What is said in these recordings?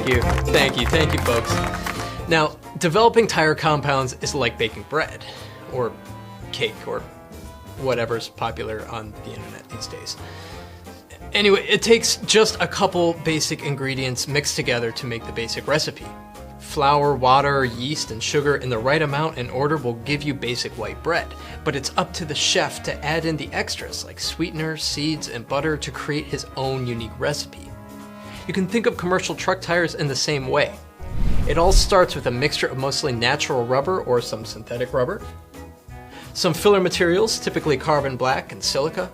Thank you, folks. Now, developing tire compounds is like baking bread, or cake, or whatever's popular on the internet these days. Anyway, it takes just a couple basic ingredients mixed together to make the basic recipe. Flour, water, yeast, and sugar in the right amount and order will give you basic white bread, but it's up to the chef to add in the extras like sweeteners, seeds, and butter to create his own unique recipe. You can think of commercial truck tires in the same way. It all starts with a mixture of mostly natural rubber or some synthetic rubber, some filler materials, typically carbon black and silica,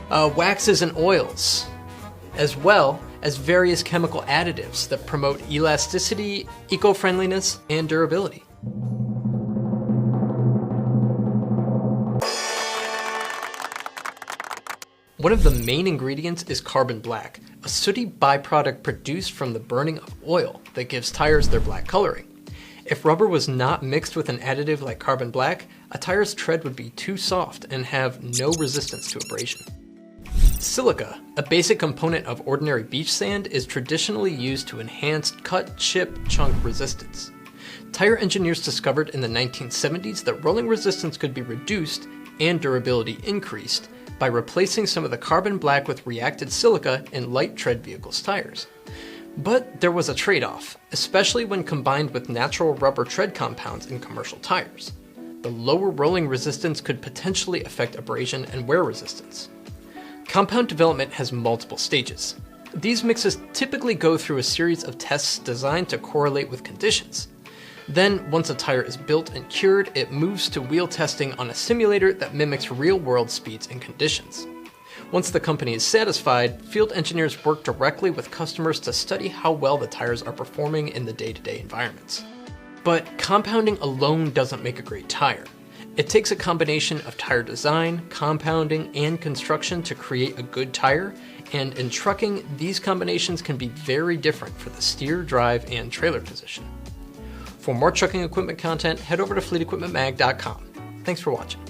waxes and oils, as well as various chemical additives that promote elasticity, eco-friendliness, and durability. One of the main ingredients is carbon black, a sooty byproduct produced from the burning of oil that gives tires their black coloring. If rubber was not mixed with an additive like carbon black, a tire's tread would be too soft and have no resistance to abrasion. Silica, a basic component of ordinary beach sand, is traditionally used to enhance cut, chip, chunk resistance. Tire engineers discovered in the 1970s that rolling resistance could be reduced and durability increased by replacing some of the carbon black with reacted silica in light tread vehicles' tires. But there was a trade-off, especially when combined with natural rubber tread compounds in commercial tires. The lower rolling resistance could potentially affect abrasion and wear resistance. Compound development has multiple stages. These mixes typically go through a series of tests designed to correlate with conditions. Then, once a tire is built and cured, it moves to wheel testing on a simulator that mimics real-world speeds and conditions. Once the company is satisfied, field engineers work directly with customers to study how well the tires are performing in the day-to-day environments. But compounding alone doesn't make a great tire. It takes a combination of tire design, compounding, and construction to create a good tire, and in trucking, these combinations can be very different for the steer, drive, and trailer position. For more trucking equipment content, head over to fleetequipmentmag.com. Thanks for watching.